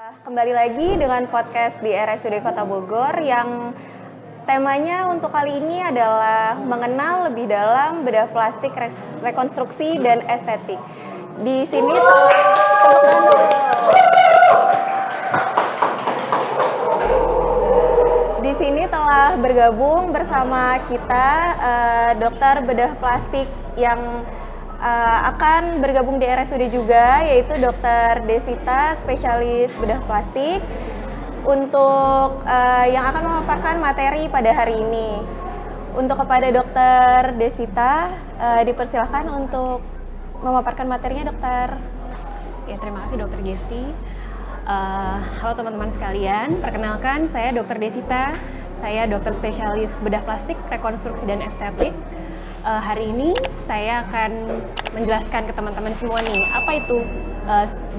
Kembali lagi dengan podcast di RSUD Kota Bogor yang temanya untuk kali ini adalah mengenal lebih dalam bedah plastik rekonstruksi dan estetik. Di sini telah bergabung bersama kita dokter bedah plastik yang akan bergabung di RSUD juga, yaitu Dr. Desita, spesialis bedah plastik, untuk yang akan memaparkan materi pada hari ini. Untuk kepada Dr. Desita, dipersilakan untuk memaparkan materinya, dokter. Ya, terima kasih Dr. Gesti. Halo teman-teman sekalian, perkenalkan saya Dr. Desita, saya dokter spesialis bedah plastik, rekonstruksi dan estetik. Hari ini saya akan menjelaskan ke teman-teman semua nih, apa itu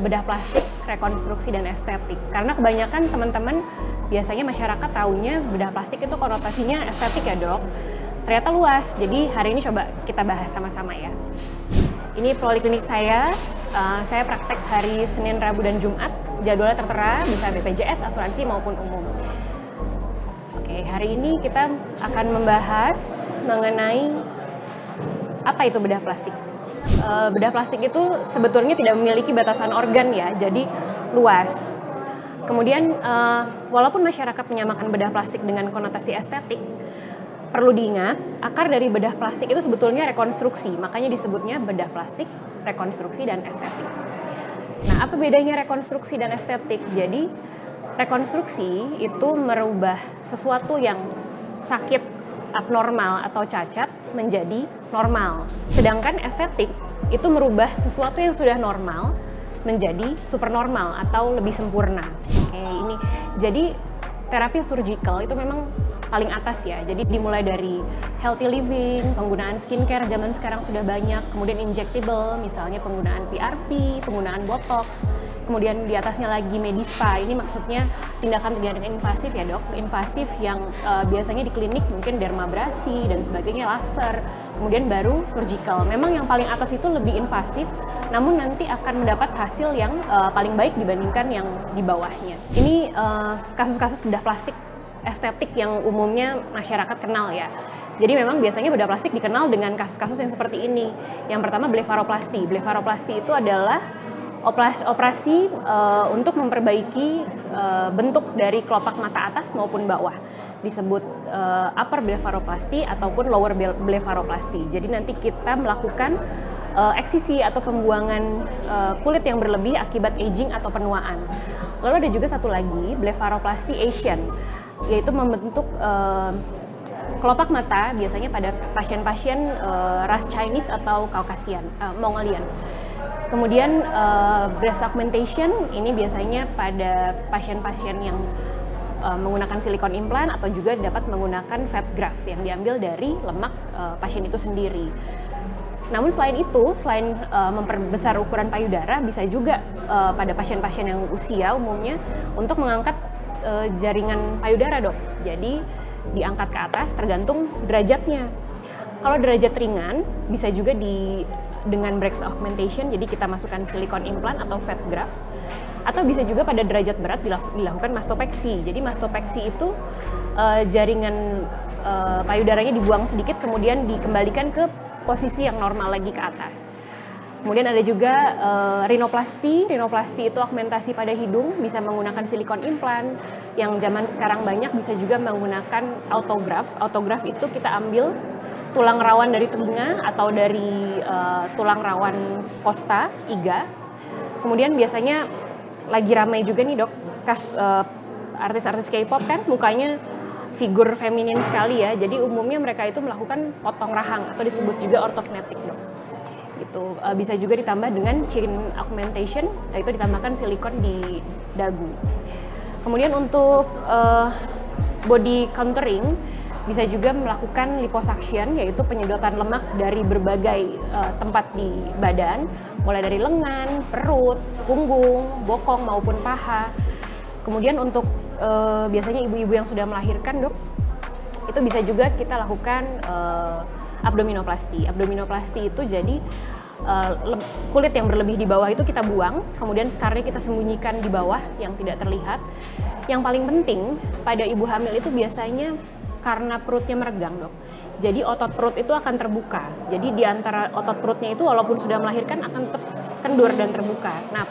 bedah plastik, rekonstruksi dan estetik. Karena kebanyakan teman-teman biasanya masyarakat taunya bedah plastik itu konotasinya estetik ya dok. Ternyata luas, jadi hari ini coba kita bahas sama-sama ya. Ini poliklinik saya praktek hari Senin, Rabu, dan Jumat. Jadwalnya tertera, bisa BPJS, asuransi maupun umum. Oke, hari ini kita akan membahas mengenai apa itu bedah plastik. Bedah plastik itu sebetulnya tidak memiliki batasan organ ya, jadi luas. Kemudian walaupun masyarakat menyamakan bedah plastik dengan konotasi estetik, perlu diingat akar dari bedah plastik itu sebetulnya rekonstruksi, makanya disebutnya bedah plastik, rekonstruksi dan estetik. Nah, apa bedanya rekonstruksi dan estetik? Jadi rekonstruksi itu merubah sesuatu yang sakit, abnormal atau cacat menjadi normal. Sedangkan estetik itu merubah sesuatu yang sudah normal menjadi supernormal atau lebih sempurna. Oke, ini jadi terapi surgical itu memang paling atas ya. Jadi dimulai dari healthy living, penggunaan skincare zaman sekarang sudah banyak, kemudian injectable, misalnya penggunaan PRP, penggunaan botox, kemudian di atasnya lagi medispa. Ini maksudnya tindakan-tindakan invasif ya dok, invasif yang biasanya di klinik mungkin dermabrasi dan sebagainya, laser, kemudian baru surgical. Memang yang paling atas itu lebih invasif, namun nanti akan mendapat hasil yang paling baik dibandingkan yang di bawahnya. Ini kasus-kasus bedah plastik estetik yang umumnya masyarakat kenal ya. Jadi memang biasanya bedah plastik dikenal dengan kasus-kasus yang seperti ini. Yang pertama blefaroplasti. Blefaroplasti itu adalah operasi untuk memperbaiki bentuk dari kelopak mata atas maupun bawah. Disebut upper blefaroplasti ataupun lower blefaroplasti. Jadi nanti kita melakukan eksisi atau pembuangan kulit yang berlebih akibat aging atau penuaan. Lalu ada juga satu lagi, blefaroplasti Asian, yaitu membentuk kelopak mata biasanya pada pasien-pasien ras Chinese atau Caucasian, Mongolian. Kemudian breast augmentation ini biasanya pada pasien-pasien yang menggunakan silikon implant atau juga dapat menggunakan fat graft yang diambil dari lemak pasien itu sendiri. Namun selain itu, selain memperbesar ukuran payudara, bisa juga pada pasien-pasien yang usia umumnya untuk mengangkat jaringan payudara dok. Jadi diangkat ke atas tergantung derajatnya. Kalau derajat ringan bisa juga dengan breast augmentation, jadi kita masukkan silikon implant atau fat graft. Atau bisa juga pada derajat berat dilakukan mastopeksi. Jadi mastopeksi itu jaringan payudaranya dibuang sedikit kemudian dikembalikan ke posisi yang normal lagi ke atas. Kemudian ada juga rinoplasti. Rinoplasti itu augmentasi pada hidung, bisa menggunakan silikon implant. Yang zaman sekarang banyak bisa juga menggunakan autograft. Autograft itu kita ambil tulang rawan dari telinga atau dari tulang rawan kosta, iga. Kemudian biasanya lagi ramai juga nih dok, artis-artis K-pop kan mukanya figur feminin sekali ya, jadi umumnya mereka itu melakukan potong rahang atau disebut juga ortognetik dok. Gitu. Bisa juga ditambah dengan chin augmentation, yaitu ditambahkan silikon di dagu. Kemudian untuk body contouring bisa juga melakukan liposuction, yaitu penyedotan lemak dari berbagai tempat di badan, mulai dari lengan, perut, punggung, bokong maupun paha. Kemudian untuk biasanya ibu-ibu yang sudah melahirkan dok, itu bisa juga kita lakukan abdominoplasti. Abdominoplasti itu jadi kulit yang berlebih di bawah itu kita buang, kemudian skarnya kita sembunyikan di bawah yang tidak terlihat. Yang paling penting pada ibu hamil itu biasanya karena perutnya meregang, dok. Jadi otot perut itu akan terbuka. Jadi di antara otot perutnya itu walaupun sudah melahirkan akan tetap kendur dan terbuka. Nah,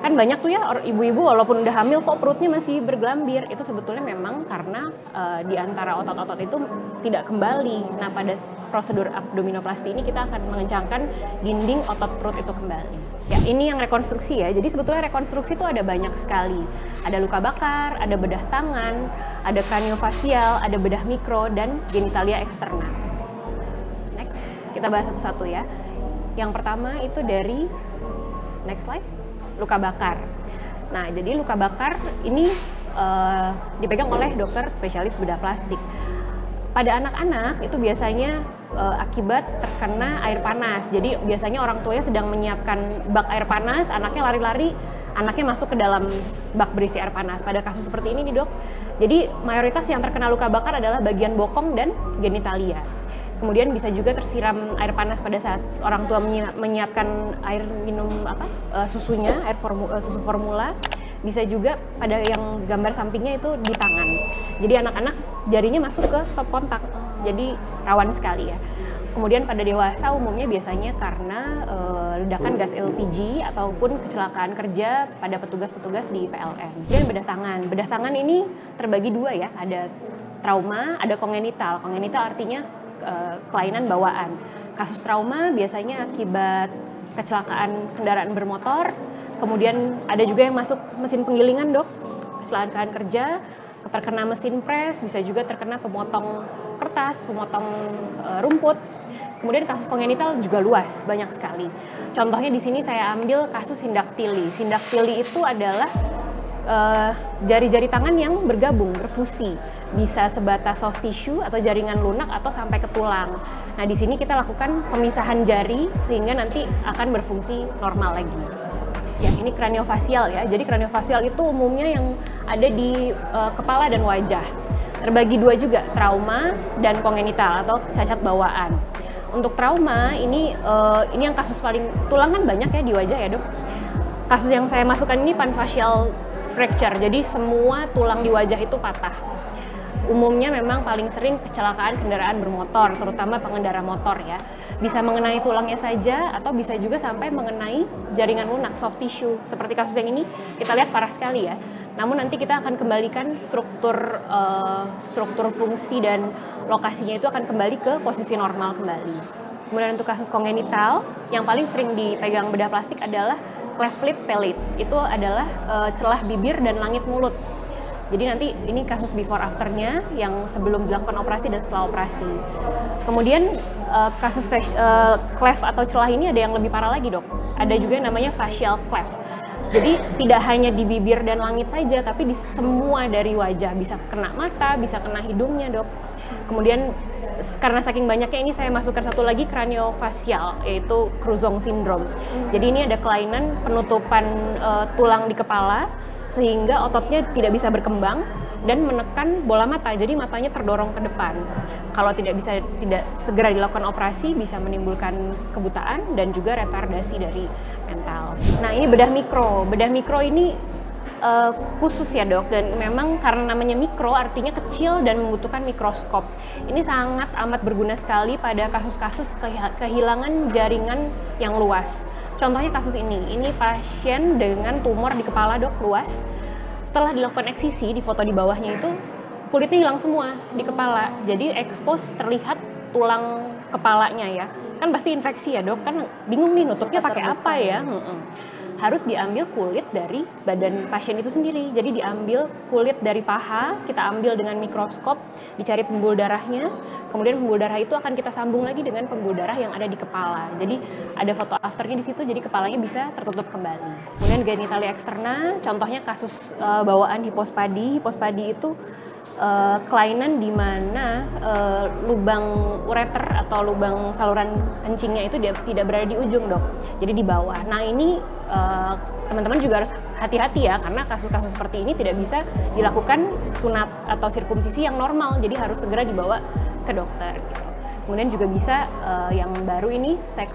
kan banyak tuh ya ibu-ibu walaupun udah hamil kok perutnya masih bergelambir. Itu sebetulnya memang karena di antara otot-otot itu tidak kembali. Nah, pada prosedur abdominoplasti ini kita akan mengencangkan dinding otot perut itu kembali. Ya, ini yang rekonstruksi ya. Jadi sebetulnya rekonstruksi itu ada banyak sekali. Ada luka bakar, ada bedah tangan, ada kraniofasial, ada bedah mikro, dan genitalia eksterna. Next, kita bahas satu-satu ya. Yang pertama itu dari, next slide, luka bakar. Nah, jadi luka bakar ini dipegang oleh dokter spesialis bedah plastik. Pada anak-anak itu biasanya akibat terkena air panas. Jadi biasanya orang tuanya sedang menyiapkan bak air panas, anaknya lari-lari, anaknya masuk ke dalam bak berisi air panas. Pada kasus seperti ini nih, dok, jadi mayoritas yang terkena luka bakar adalah bagian bokong dan genitalia. Kemudian bisa juga tersiram air panas pada saat orang tua menyiapkan air minum susunya, susu formula. Bisa juga pada yang gambar sampingnya itu di tangan. Jadi anak-anak jarinya masuk ke stop kontak, jadi rawan sekali ya. Kemudian pada dewasa umumnya biasanya karena ledakan gas LPG ataupun kecelakaan kerja pada petugas-petugas di PLN. Dan bedah tangan ini terbagi dua ya, ada trauma, ada kongenital. Kongenital artinya kelainan bawaan. Kasus trauma biasanya akibat kecelakaan kendaraan bermotor. Kemudian ada juga yang masuk mesin penggilingan, dok, kecelakaan kerja, terkena mesin pres, bisa juga terkena pemotong kertas, pemotong rumput. Kemudian kasus kongenital juga luas, banyak sekali. Contohnya di sini saya ambil kasus sindaktili. Sindaktili itu adalah jari-jari tangan yang bergabung, berfusi. Bisa sebatas soft tissue atau jaringan lunak atau sampai ke tulang. Nah, di sini kita lakukan pemisahan jari sehingga nanti akan berfungsi normal lagi. Ya, ini kraniofasial ya. Jadi kraniofasial itu umumnya yang ada di kepala dan wajah. Terbagi dua juga, trauma dan kongenital atau cacat bawaan. Untuk trauma ini yang kasus paling, tulang kan banyak ya di wajah ya, dok. Kasus yang saya masukkan ini panfacial fracture. Jadi semua tulang di wajah itu patah. Umumnya memang paling sering kecelakaan kendaraan bermotor, terutama pengendara motor ya. Bisa mengenai tulangnya saja atau bisa juga sampai mengenai jaringan lunak, soft tissue. Seperti kasus yang ini, kita lihat parah sekali ya. Namun nanti kita akan kembalikan struktur fungsi dan lokasinya itu akan kembali ke posisi normal kembali. Kemudian untuk kasus kongenital, yang paling sering dipegang bedah plastik adalah cleft lip palate. Itu adalah celah bibir dan langit mulut. Jadi nanti ini kasus before afternya yang sebelum dilakukan operasi dan setelah operasi. Kemudian kasus cleft atau celah ini ada yang lebih parah lagi, dok. Ada juga yang namanya facial cleft. Jadi tidak hanya di bibir dan langit saja, tapi di semua dari wajah. Bisa kena mata, bisa kena hidungnya, dok. Kemudian karena saking banyaknya ini saya masukkan satu lagi kraniofasial, yaitu Kruzong syndrome. Jadi ini ada kelainan penutupan tulang di kepala sehingga ototnya tidak bisa berkembang dan menekan bola mata, jadi matanya terdorong ke depan. Kalau tidak segera dilakukan operasi bisa menimbulkan kebutaan dan juga retardasi dari mental. Nah, ini bedah mikro. Bedah mikro ini khusus ya, dok, dan memang karena namanya mikro artinya kecil dan membutuhkan mikroskop. Ini sangat amat berguna sekali pada kasus-kasus kehilangan jaringan yang luas. Contohnya kasus ini pasien dengan tumor di kepala, dok, luas. Setelah dilakukan eksisi, di foto di bawahnya itu kulitnya hilang semua di kepala. Jadi expose terlihat tulang kepalanya ya. Kan pasti infeksi ya, dok, kan bingung nih nutupnya pakai apa ya. Harus diambil kulit dari badan pasien itu sendiri. Jadi diambil kulit dari paha, kita ambil dengan mikroskop, dicari pembuluh darahnya, kemudian pembuluh darah itu akan kita sambung lagi dengan pembuluh darah yang ada di kepala. Jadi ada foto afternya di situ, jadi kepalanya bisa tertutup kembali. Kemudian genitalia eksterna, contohnya kasus bawaan hipospadi. Hipospadi itu kelainan di mana lubang ureter atau lubang saluran kencingnya itu tidak berada di ujung, dok, jadi di bawah. Nah, ini teman-teman juga harus hati-hati ya, karena kasus-kasus seperti ini tidak bisa dilakukan sunat atau sirkumsisi yang normal, jadi harus segera dibawa ke dokter gitu. Kemudian juga bisa yang baru ini sex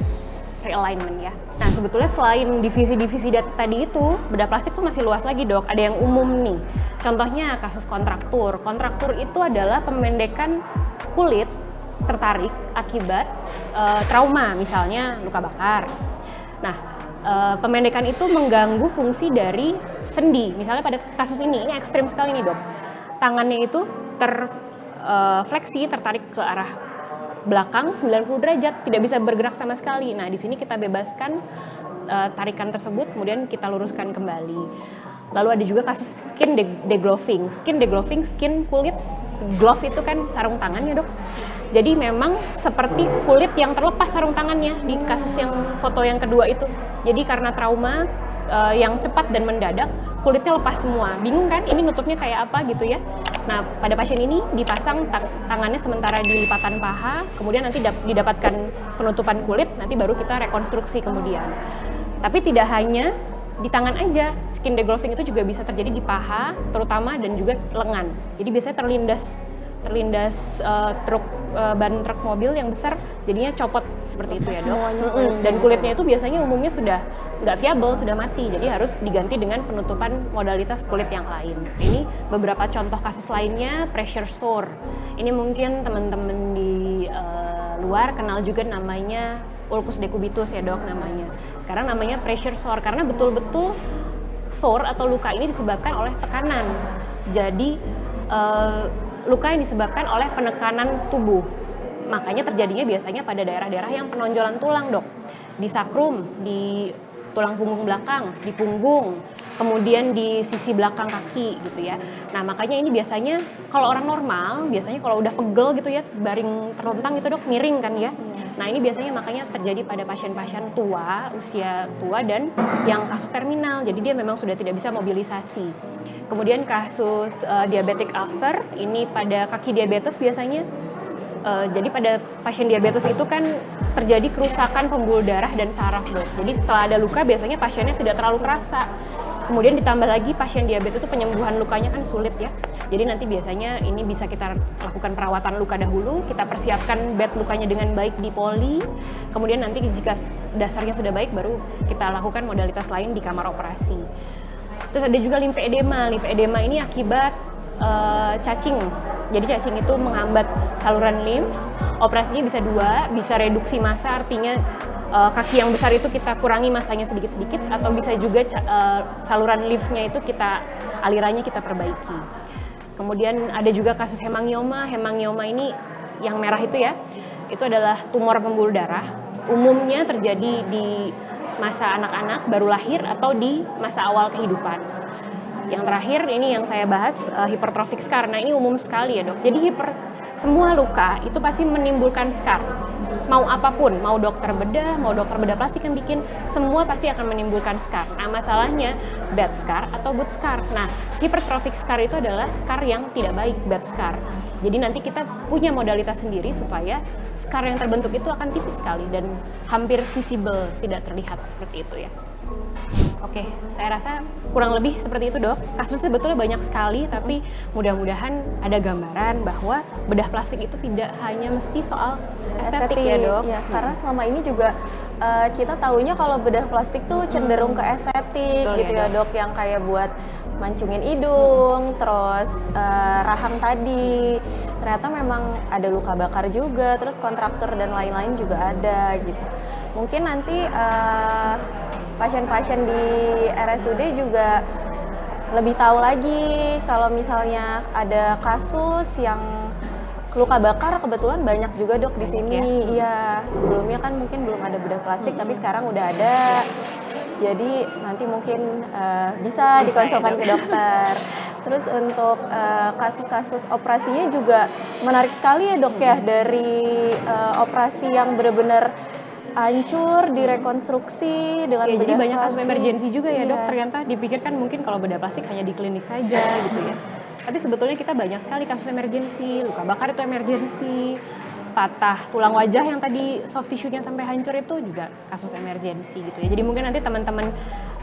realignment ya. Nah sebetulnya selain divisi-divisi tadi itu, bedah plastik tuh masih luas lagi dok, ada yang umum nih. Contohnya kasus kontraktur. Kontraktur itu adalah pemendekan kulit tertarik akibat trauma, misalnya luka bakar. Nah, pemendekan itu mengganggu fungsi dari sendi. Misalnya pada kasus ini ekstrim sekali nih dok. Tangannya itu terfleksi, tertarik ke arah belakang 90 derajat, tidak bisa bergerak sama sekali. Nah, di sini kita bebaskan tarikan tersebut, kemudian kita luruskan kembali. Lalu ada juga kasus skin degloving. Skin degloving, skin kulit, glove itu kan sarung tangan ya dok. Jadi memang seperti kulit yang terlepas sarung tangannya di kasus yang foto yang kedua itu. Jadi karena trauma yang cepat dan mendadak, kulitnya lepas semua. Bingung kan? Ini nutupnya kayak apa gitu ya. Nah, pada pasien ini dipasang tangannya sementara di lipatan paha, kemudian nanti didapatkan penutupan kulit, nanti baru kita rekonstruksi kemudian. Tapi tidak hanya di tangan aja, skin degloving itu juga bisa terjadi di paha, terutama dan juga lengan. Jadi biasanya terlindas ban truk mobil yang besar, jadinya copot seperti itu ya dok. Dan kulitnya itu biasanya umumnya sudah nggak viable, sudah mati, jadi harus diganti dengan penutupan modalitas kulit yang lain. Ini beberapa contoh kasus lainnya, pressure sore. Ini mungkin teman-teman di luar kenal juga namanya ulcus decubitus ya dok namanya. Sekarang namanya pressure sore karena betul-betul sore atau luka ini disebabkan oleh tekanan. Jadi luka yang disebabkan oleh penekanan tubuh. Makanya terjadinya biasanya pada daerah-daerah yang penonjolan tulang dok. Di sakrum, di tulang punggung belakang, di punggung, kemudian di sisi belakang kaki gitu ya. Nah makanya ini biasanya kalau orang normal, biasanya kalau udah pegel gitu ya, baring terlentang gitu dok, miring kan ya. Nah ini biasanya makanya terjadi pada pasien-pasien tua, usia tua dan yang kasus terminal. Jadi dia memang sudah tidak bisa mobilisasi. Kemudian kasus diabetic ulcer, ini pada kaki diabetes biasanya. Jadi pada pasien diabetes itu kan terjadi kerusakan pembuluh darah dan saraf dok. Jadi setelah ada luka biasanya pasiennya tidak terlalu kerasa. Kemudian ditambah lagi pasien diabetes itu penyembuhan lukanya kan sulit ya. Jadi nanti biasanya ini bisa kita lakukan perawatan luka dahulu, kita persiapkan bed lukanya dengan baik di poli. Kemudian nanti jika dasarnya sudah baik baru kita lakukan modalitas lain di kamar operasi. Terus ada juga limfedema. Limfedema ini akibat cacing. Jadi cacing itu menghambat saluran limf. Operasinya bisa dua, bisa reduksi massa, artinya kaki yang besar itu kita kurangi massanya sedikit-sedikit, atau bisa juga saluran limfnya itu alirannya kita perbaiki. Kemudian ada juga kasus hemangioma. Hemangioma ini yang merah itu ya, itu adalah tumor pembuluh darah. Umumnya terjadi di masa anak-anak baru lahir atau di masa awal kehidupan. Yang terakhir ini yang saya bahas hypertrophic scar. Nah ini umum sekali ya dok. Jadi semua luka itu pasti menimbulkan scar. Mau apapun, mau dokter bedah plastik yang bikin, semua pasti akan menimbulkan scar. Nah masalahnya bad scar atau good scar. Nah hypertrophic scar itu adalah scar yang tidak baik, bad scar. Jadi nanti kita punya modalitas sendiri supaya scar yang terbentuk itu akan tipis sekali dan hampir visible, tidak terlihat seperti itu ya. Oke, saya rasa kurang lebih seperti itu dok. Kasusnya sebetulnya banyak sekali, tapi mudah-mudahan ada gambaran bahwa bedah plastik itu tidak hanya mesti soal estetik ya dok. Ya, karena selama ini juga kita taunya kalau bedah plastik tuh cenderung ke estetik. Betul, gitu ya dok, yang kayak buat mancungin hidung, terus rahang tadi. Ternyata memang ada luka bakar juga, terus kontraktur dan lain-lain juga ada gitu. Mungkin nanti pasien-pasien di RSUD juga lebih tahu lagi kalau misalnya ada kasus yang luka bakar, kebetulan banyak juga dok di sini. Iya, sebelumnya kan mungkin belum ada bedah plastik, tapi sekarang udah ada. Jadi nanti mungkin bisa dikonsulkan ke dokter. Terus untuk kasus-kasus operasinya juga menarik sekali ya dok ya, dari operasi yang benar-benar hancur, direkonstruksi dengan bedah jadi banyak kasus plastik. emergensi juga ya dok. Ternyata dipikirkan mungkin kalau bedah plastik hanya di klinik saja gitu ya. Tapi sebetulnya kita banyak sekali kasus emergensi, luka bakar itu emergensi, patah tulang wajah yang tadi soft tissue-nya sampai hancur itu juga kasus emergensi gitu ya. Jadi mungkin nanti teman-teman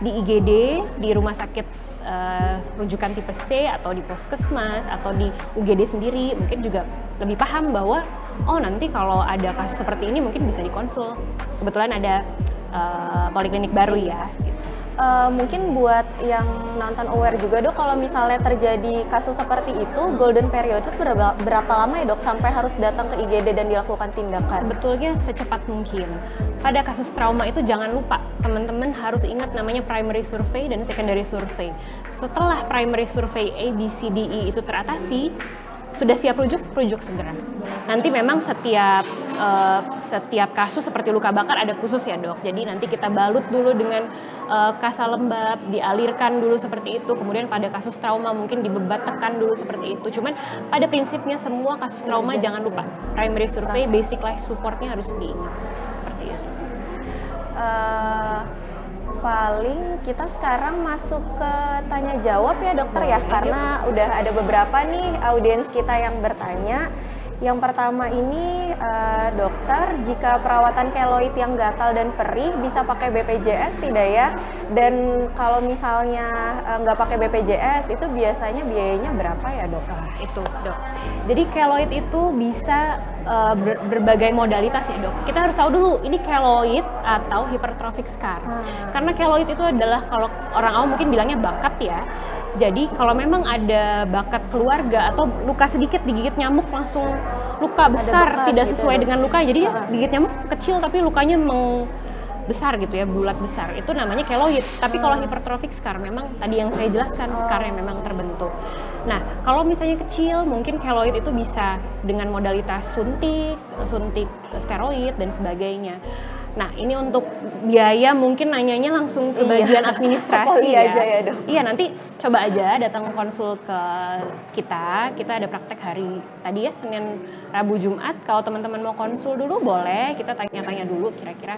di IGD, di rumah sakit rujukan tipe C atau di puskesmas atau di UGD sendiri mungkin juga lebih paham bahwa oh nanti kalau ada kasus seperti ini mungkin bisa dikonsul. Kebetulan ada poliklinik baru ya. Mungkin buat yang nonton aware juga dok, kalau misalnya terjadi kasus seperti itu, golden period itu berapa lama ya dok sampai harus datang ke IGD dan dilakukan tindakan? Sebetulnya secepat mungkin. Pada kasus trauma itu jangan lupa, teman-teman harus ingat namanya primary survey dan secondary survey. Setelah primary survey A, B, C, D, E itu teratasi, sudah siap rujuk segera. Nanti memang setiap kasus seperti luka bakar ada khusus ya dok. Jadi nanti kita balut dulu dengan kasa lembab, dialirkan dulu seperti itu. Kemudian pada kasus trauma mungkin dibebat tekan dulu seperti itu. Cuman pada prinsipnya semua kasus trauma jangan lupa primary survey, basic life supportnya harus diingat seperti itu. Paling kita sekarang masuk ke tanya jawab ya dokter ya, karena udah ada beberapa nih audiens kita yang bertanya. Yang pertama ini, dokter, jika perawatan keloid yang gatal dan perih bisa pakai BPJS tidak ya? Dan kalau misalnya nggak pakai BPJS itu biasanya biayanya berapa ya dok? Itu dok. Jadi keloid itu bisa berbagai modalitas ya dok. Kita harus tahu dulu ini keloid atau hypertrophic scar. Karena keloid itu adalah kalau orang awam mungkin bilangnya bakat ya. Jadi kalau memang ada bakat keluarga atau luka sedikit digigit nyamuk langsung luka besar tidak sesuai gitu dengan luka, jadi digigit nyamuk kecil tapi lukanya besar gitu ya, bulat besar, itu namanya keloid. Tapi kalau hypertrophic scar memang tadi yang saya jelaskan scar yang memang terbentuk. Nah kalau misalnya kecil mungkin keloid itu bisa dengan modalitas suntik steroid dan sebagainya. Nah ini untuk biaya mungkin nanyanya langsung ke bagian administrasi ya. Aja ya dok. Iya nanti coba aja datang konsul ke kita ada praktek hari tadi ya Senin, Rabu, Jumat. Kalau teman-teman mau konsul dulu boleh, kita tanya-tanya dulu kira-kira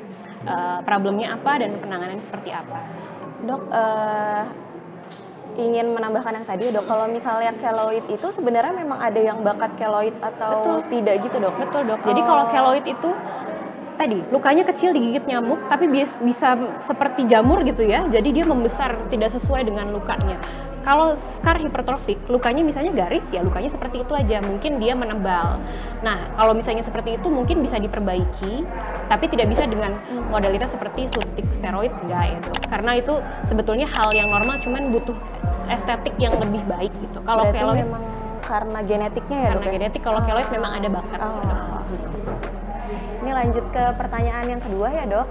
problemnya apa dan penanganan seperti apa. Dok, ingin menambahkan yang tadi dok, kalau misalnya keloid itu sebenarnya memang ada yang bakat keloid atau tidak gitu dok? Betul dok, jadi kalau keloid itu tadi lukanya kecil digigit nyamuk tapi bisa seperti jamur gitu ya, jadi dia membesar tidak sesuai dengan lukanya. Kalau scar hipertrofik lukanya misalnya garis ya lukanya seperti itu aja, mungkin dia menebal. Nah kalau misalnya seperti itu mungkin bisa diperbaiki tapi tidak bisa dengan modalitas seperti suntik steroid enggak ya dok, karena itu sebetulnya hal yang normal cuman butuh estetik yang lebih baik gitu. Kalau keloid memang karena genetiknya ya dok? Karena genetik, kalau keloid memang ada bakat ya, dok. Ini lanjut ke pertanyaan yang kedua ya dok,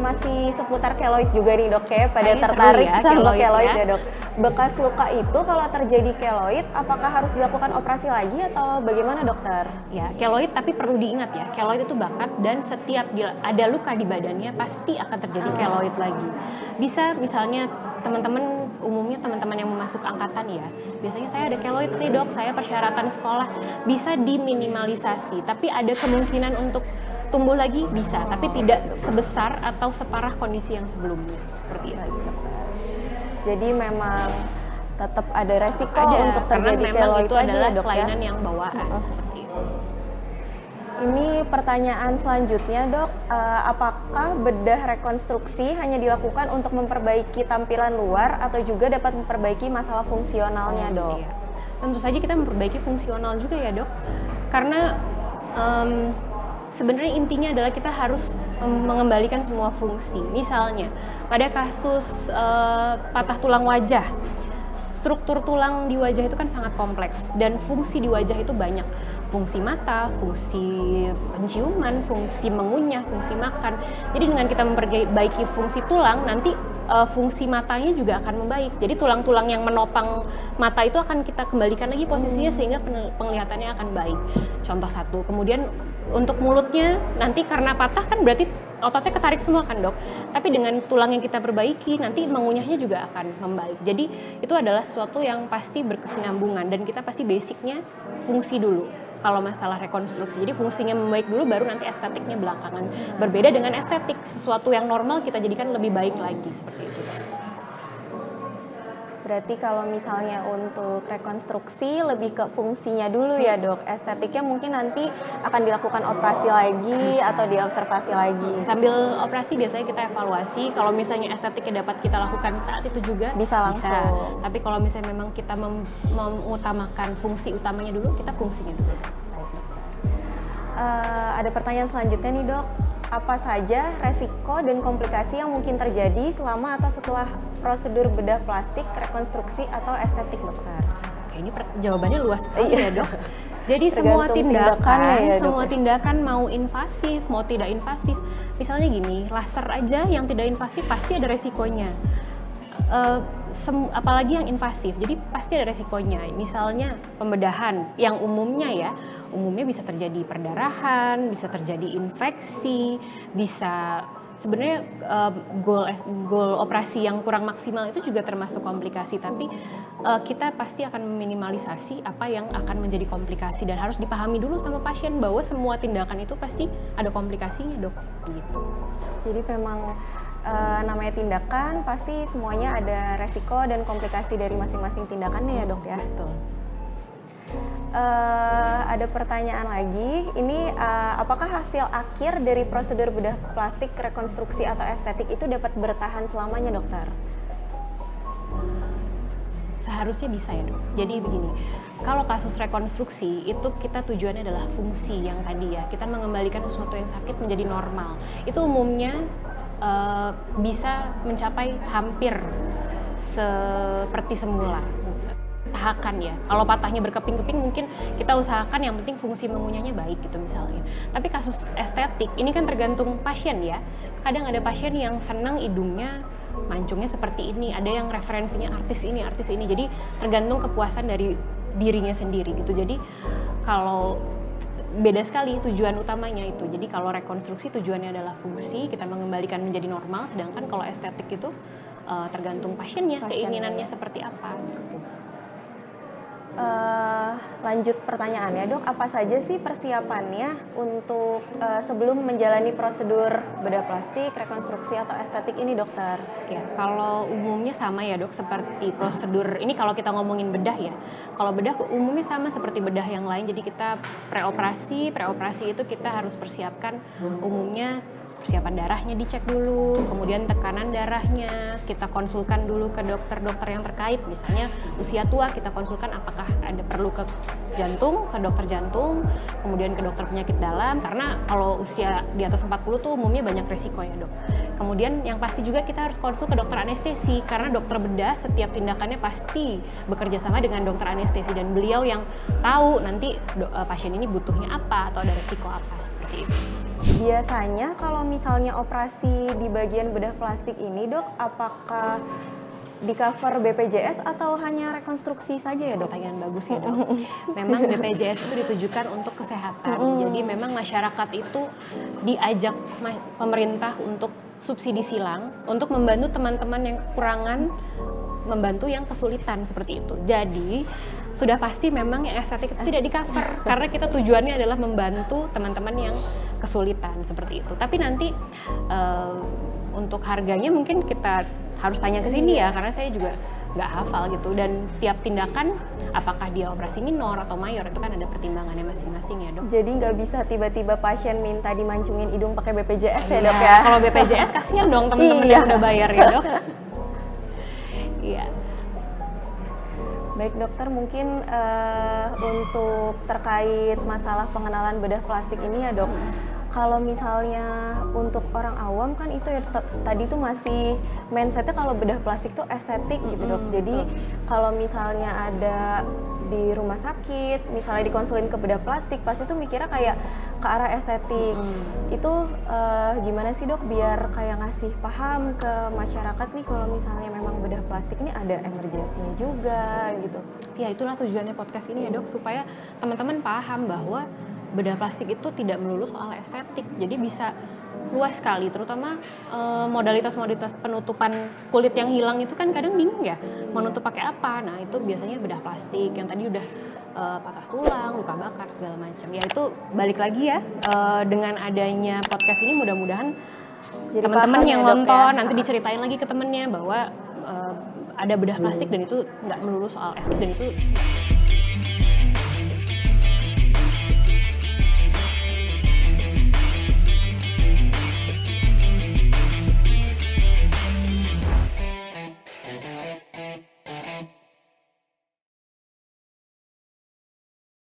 masih seputar keloid juga nih dok, kayak pada tertarik ya, sama keloid ya dok. Bekas luka itu kalau terjadi keloid apakah harus dilakukan operasi lagi atau bagaimana dokter? Ya keloid tapi perlu diingat ya, keloid itu bakat dan setiap ada luka di badannya pasti akan terjadi keloid lagi. Bisa misalnya teman-teman umumnya teman-teman yang masuk angkatan ya, biasanya saya ada keloid nih dok, saya persyaratan sekolah, bisa diminimalisasi tapi ada kemungkinan untuk tumbuh lagi bisa, tapi tidak sebesar atau separah kondisi yang sebelumnya seperti itu. Jadi memang tetap ada resiko untuk terjadi keloid itu adalah dok, kelainan yang bawaan seperti itu. Ini pertanyaan selanjutnya dok, apakah bedah rekonstruksi hanya dilakukan untuk memperbaiki tampilan luar atau juga dapat memperbaiki masalah fungsionalnya dok? Iya. Tentu saja kita memperbaiki fungsional juga ya dok, karena sebenarnya intinya adalah kita harus mengembalikan semua fungsi. Misalnya pada kasus patah tulang wajah, struktur tulang di wajah itu kan sangat kompleks dan fungsi di wajah itu banyak. Fungsi mata, fungsi penciuman, fungsi mengunyah, fungsi makan. Jadi dengan kita memperbaiki fungsi tulang, nanti fungsi matanya juga akan membaik. Jadi tulang-tulang yang menopang mata itu akan kita kembalikan lagi posisinya sehingga penglihatannya akan baik. Contoh satu. Kemudian untuk mulutnya nanti karena patah kan berarti ototnya ketarik semua kan dok. Tapi dengan tulang yang kita perbaiki nanti mengunyahnya juga akan membaik. Jadi itu adalah sesuatu yang pasti berkesinambungan dan kita pasti basicnya fungsi dulu. Kalau masalah rekonstruksi, jadi fungsinya membaik dulu baru nanti estetiknya belakangan. Berbeda dengan estetik, sesuatu yang normal kita jadikan lebih baik lagi seperti itu. Berarti kalau misalnya untuk rekonstruksi lebih ke fungsinya dulu ya dok, estetiknya mungkin nanti akan dilakukan operasi lagi atau diobservasi lagi. Sambil operasi biasanya kita evaluasi, kalau misalnya estetiknya dapat kita lakukan saat itu juga Bisa langsung. Tapi kalau misalnya memang kita mengutamakan fungsi utamanya dulu, kita fungsinya dulu. Ada pertanyaan selanjutnya nih dok, apa saja resiko dan komplikasi yang mungkin terjadi selama atau setelah prosedur bedah plastik, rekonstruksi atau estetik dokter? Oke, ini jawabannya luas sekali ya dok. Jadi semua Tergantung tindakannya ya, semua dok. tindakan mau invasif, mau tidak invasif. Misalnya gini, laser aja yang tidak invasif pasti ada resikonya. Apalagi yang invasif, jadi pasti ada resikonya. Misalnya pembedahan yang umumnya bisa terjadi perdarahan, bisa terjadi infeksi, bisa sebenarnya goal operasi yang kurang maksimal itu juga termasuk komplikasi, tapi kita pasti akan meminimalisasi apa yang akan menjadi komplikasi, dan harus dipahami dulu sama pasien bahwa semua tindakan itu pasti ada komplikasinya dok, gitu. Jadi memang namanya tindakan pasti semuanya ada resiko dan komplikasi dari masing-masing tindakannya ya dok ya. Betul. Ada pertanyaan lagi, ini apakah hasil akhir dari prosedur bedah plastik, rekonstruksi atau estetik itu dapat bertahan selamanya dokter? Seharusnya bisa ya dok. Jadi begini, kalau kasus rekonstruksi itu kita tujuannya adalah fungsi yang tadi ya, kita mengembalikan sesuatu yang sakit menjadi normal. Itu umumnya bisa mencapai hampir seperti semula. Usahakan ya, kalau patahnya berkeping-keping mungkin kita usahakan yang penting fungsi mengunyahnya baik gitu misalnya. Tapi kasus estetik ini kan tergantung pasien ya. Kadang ada pasien yang senang hidungnya mancungnya seperti ini, ada yang referensinya artis ini. Jadi tergantung kepuasan dari dirinya sendiri gitu. Jadi kalau beda sekali tujuan utamanya itu. Jadi kalau rekonstruksi tujuannya adalah fungsi, kita mengembalikan menjadi normal, sedangkan kalau estetik itu tergantung pasiennya, keinginannya seperti apa gitu. Lanjut pertanyaannya dok, apa saja sih persiapannya untuk sebelum menjalani prosedur bedah plastik, rekonstruksi atau estetik ini dokter? Ya, kalau umumnya sama ya dok, seperti prosedur ini kalau kita ngomongin bedah ya. Kalau bedah umumnya sama seperti bedah yang lain, jadi kita preoperasi itu kita harus persiapkan umumnya persiapan darahnya dicek dulu, kemudian tekanan darahnya kita konsulkan dulu ke dokter-dokter yang terkait, misalnya usia tua kita konsulkan apakah ada perlu ke jantung, ke dokter jantung, kemudian ke dokter penyakit dalam, karena kalau usia di atas 40 tuh umumnya banyak resiko ya dok. Kemudian yang pasti juga kita harus konsul ke dokter anestesi, karena dokter bedah setiap tindakannya pasti bekerja sama dengan dokter anestesi, dan beliau yang tahu nanti pasien ini butuhnya apa atau ada resiko apa, seperti itu. Biasanya kalau misalnya operasi di bagian bedah plastik ini dok, apakah di cover BPJS atau hanya rekonstruksi saja ya dok? Pertanyaan bagus ya dok. Memang BPJS itu ditujukan untuk kesehatan. Jadi memang masyarakat itu diajak pemerintah untuk subsidi silang untuk membantu teman-teman yang kekurangan, membantu yang kesulitan seperti itu. Jadi sudah pasti memang yang estetik itu tidak di cover karena kita tujuannya adalah membantu teman-teman yang kesulitan seperti itu. Tapi nanti untuk harganya mungkin kita harus tanya ke sini ya, karena saya juga nggak hafal gitu, dan tiap tindakan apakah dia operasi minor atau mayor itu kan ada pertimbangannya masing-masing ya dok. Jadi nggak bisa tiba-tiba pasien minta dimancungin hidung pakai BPJS ya dok ya? Kalau BPJS kasihan dong teman-teman yang udah bayar ya dok. Iya. Baik dokter, mungkin untuk terkait masalah pengenalan bedah plastik ini ya dok, kalau misalnya untuk orang awam kan itu ya tadi tuh masih mindsetnya kalau bedah plastik tuh estetik gitu dok. Jadi kalau misalnya ada di rumah sakit, misalnya dikonsulin ke bedah plastik, pasti tuh mikirnya kayak ke arah estetik. Itu gimana sih dok biar kayak ngasih paham ke masyarakat nih kalau misalnya memang bedah plastik ini ada emergensinya juga gitu. Ya itulah tujuannya podcast ini ya dok, supaya teman-teman paham bahwa bedah plastik itu tidak melulu soal estetik, jadi bisa luas sekali, terutama modalitas-modalitas penutupan kulit yang hilang itu kan kadang bingung ya, mau nutup pakai apa. Nah itu biasanya bedah plastik yang tadi udah patah tulang, luka bakar segala macam. Ya itu balik lagi ya, dengan adanya podcast ini mudah-mudahan teman-teman yang nonton nanti diceritain lagi ke temennya bahwa ada bedah plastik dan itu nggak melulu soal estetik dan itu